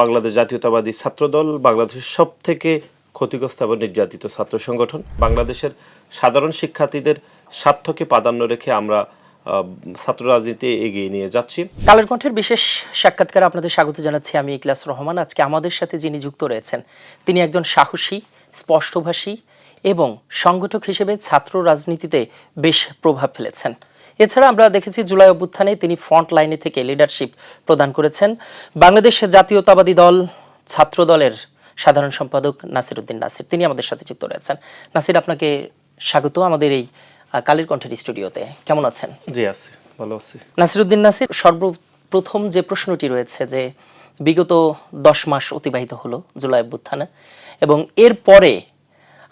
বাংলাদেশ জাতীয়তাবাদী ছাত্রদল বাংলাদেশের সবথেকে ক্ষতিগ্রস্ত এবং নির্যাতিত ছাত্র সংগঠন। বাংলাদেশের সাধারণ শিক্ষার্থীদের স্বার্থকে প্রাধান্য রেখে আমরা ছাত্র রাজনীতি এগিয়ে নিয়ে যাচ্ছি। কালের কণ্ঠের বিশেষ সাক্ষাৎকারে আপনাদের স্বাগত জানাচ্ছি আমি ইকলাস রহমান। আজকে আমাদের সাথে যিনি যুক্ত রয়েছেন তিনি একজন সাহসী, স্পষ্টভাষী এবং সংগঠক হিসেবে ছাত্র রাজনীতিতে বেশ প্রভাব ফেলেছেন। এছাড়া আমরা দেখেছি জুলাই অভ্যুত্থানে তিনি ফ্রন্ট লাইনে থেকে লিডারশিপ প্রদান করেছেন। বাংলাদেশ জাতীয়তাবাদী দল ছাত্র দলের সাধারণ সম্পাদক নাসির উদ্দিন নাসির, তিনি আমাদের সাথে যুক্ত রয়েছেন। নাসির, আপনাকে স্বাগত আমাদের এই কালের কণ্ঠের স্টুডিওতে। কেমন আছেন? জি আছি, ভালো আছি। নাসির উদ্দিন নাসির, সর্বপ্রথম যে প্রশ্নটি রয়েছে যে বিগত 10 মাস অতিবাহিত হলো জুলাই অভ্যুত্থানে, এবং এর পরে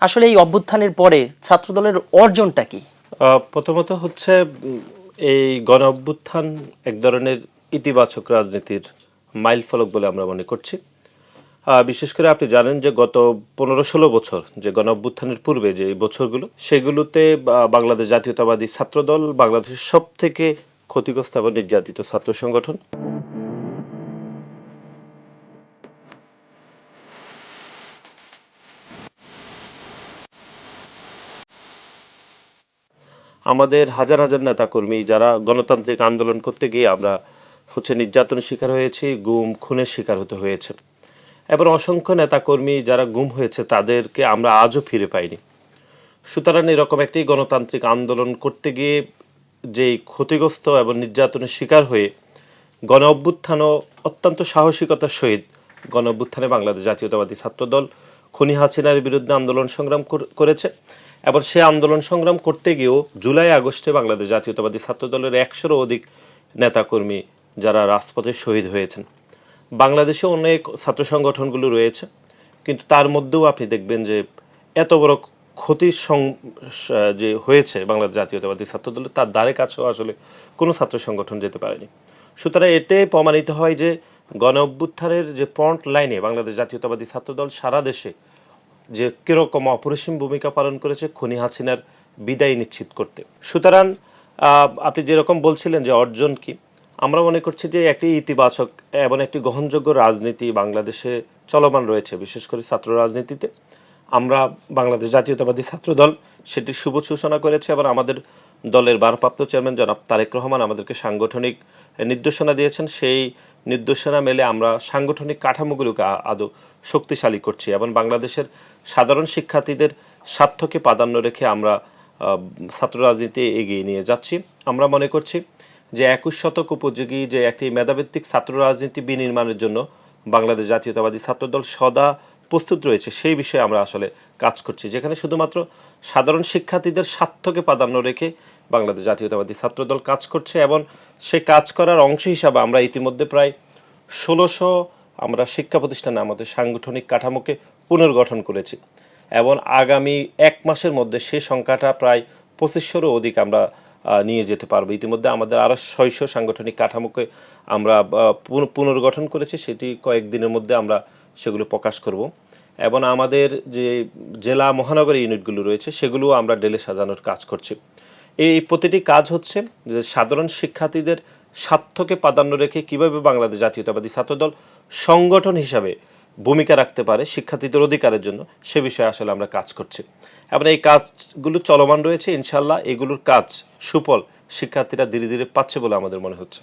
আসলে এই অভ্যুত্থানের পরে ছাত্রদলের অর্জনটা কি? প্রথমত হচ্ছে এই গণ অভ্যুত্থান এক ধরনের ইতিবাচক রাজনীতির মাইল ফলক বলে আমরা মনে করছি। বিশেষ করে আপনি জানেন যে গত 15-16 বছর যে গণ অভ্যুত্থানের পূর্বে যে বছরগুলো, সেগুলোতে বাংলাদেশ জাতীয়তাবাদী ছাত্রদল বাংলাদেশের সবথেকে ক্ষতিগ্রস্ত এবং নির্যাতিত ছাত্র সংগঠন। আমাদের হাজার হাজার নেতাকর্মী যারা গণতান্ত্রিক আন্দোলন করতে গিয়ে আমরা নির্যাতনের শিকার হয়েছি, গুম খুনের শিকার হতে হয়েছে, এবং অসংখ্য নেতাকর্মী যারা গুম হয়েছে তাদেরকে আমরা আজও ফিরে পাইনি। সুতরাং এরকম একটি গণতান্ত্রিক আন্দোলন করতে গিয়ে যেই ক্ষতিগ্রস্ত এবং নির্যাতনের শিকার হয়ে গণ অভ্যুত্থানও অত্যন্ত সাহসিকতার সহিত গণ অভ্যুত্থানে বাংলাদেশ জাতীয়তাবাদী ছাত্রদল খুনি হাসিনার বিরুদ্ধে আন্দোলন সংগ্রাম করেছে, এবং সে আন্দোলন সংগ্রাম করতে গিয়েও জুলাই আগস্টে বাংলাদেশ জাতীয়তাবাদী ছাত্রদলের 100-রও অধিক নেতাকর্মী যারা রাজপথে শহীদ হয়েছেন। বাংলাদেশে অনেক ছাত্র সংগঠনগুলো রয়েছে, কিন্তু তার মধ্যেও আপনি দেখবেন যে এত বড় ক্ষতি যে হয়েছে বাংলাদেশ জাতীয়তাবাদী ছাত্রদলের, তার দ্বারে কাছেও আসলে কোনো ছাত্র সংগঠন যেতে পারেনি। সুতরাং এতে প্রমাণিত হয় যে গণ অভ্যুত্থানের যে ফ্রন্ট লাইনে বাংলাদেশ জাতীয়তাবাদী ছাত্রদল সারা দেশে যে কীরকম অপরিসীম ভূমিকা পালন করেছে খুনি হাসিনার বিদায় নিশ্চিত করতে। সুতরাং আপনি যেরকম বলছিলেন যে অর্জন কি, আমরা মনে করছি যে একটি ইতিবাচক এবং একটি গ্রহণযোগ্য রাজনীতি বাংলাদেশে চলমান রয়েছে, বিশেষ করে ছাত্র রাজনীতিতে। আমরা বাংলাদেশ জাতীয়তাবাদী ছাত্রদল সেটি শুভ সূচনা করেছে, এবং আমাদের দলের ভারপ্রাপ্ত চেয়ারম্যান জনাব তারেক রহমান আমাদেরকে সাংগঠনিক নির্দেশনা দিয়েছেন। সেই নির্দেশনা মেলে আমরা সাংগঠনিক কাঠামোগুলোকে আদৌ শক্তিশালী করছি, এবং বাংলাদেশের সাধারণ শিক্ষার্থীদের স্বার্থকে প্রাধান্য রেখে আমরা ছাত্র রাজনীতি এগিয়ে নিয়ে যাচ্ছি। আমরা মনে করছি যে 21 শতক উপযোগী যে একটি মেধাভিত্তিক ছাত্র রাজনীতি বিনির্মাণের জন্য বাংলাদেশ জাতীয়তাবাদী ছাত্রদল সদা প্রস্তুত রয়েছে। সেই বিষয়ে আমরা আসলে কাজ করছি, যেখানে শুধুমাত্র সাধারণ শিক্ষার্থীদের স্বার্থকে প্রাধান্য রেখে বাংলাদেশ জাতীয়তাবাদী ছাত্রদল কাজ করছে, এবং সে কাজ করার অংশ হিসাবে আমরা ইতিমধ্যে প্রায় 1600 আমরা শিক্ষা প্রতিষ্ঠানে আমাদের সাংগঠনিক কাঠামোকে পুনর্গঠন করেছি, এবং আগামী 1 মাসের মধ্যে সে সংখ্যাটা প্রায় 2500-রও অধিক আমরা নিয়ে যেতে পারবো। ইতিমধ্যে আমাদের আরও 600 সাংগঠনিক কাঠামোকে আমরা পুনর্গঠন করেছি, সেটি কয়েকদিনের মধ্যে আমরা সেগুলো প্রকাশ করব, এবং আমাদের যে জেলা মহানগরী ইউনিটগুলো রয়েছে সেগুলোও আমরা ঢেলে সাজানোর কাজ করছি। এই প্রতিটি কাজ হচ্ছে যে সাধারণ শিক্ষার্থীদের স্বার্থকে প্রাধান্য রেখে কীভাবে বাংলাদেশ জাতীয়তাবাদী ছাত্রদল সংগঠন হিসাবে ভূমিকা রাখতে পারে শিক্ষার্থীদের অধিকারের জন্য, সে বিষয়ে আসলে আমরা কাজ করছি, এবং এই কাজগুলো চলমান রয়েছে। ইনশাল্লাহ এগুলোর কাজ সুফল শিক্ষার্থীরা ধীরে ধীরে পাচ্ছে বলে আমাদের মনে হচ্ছে।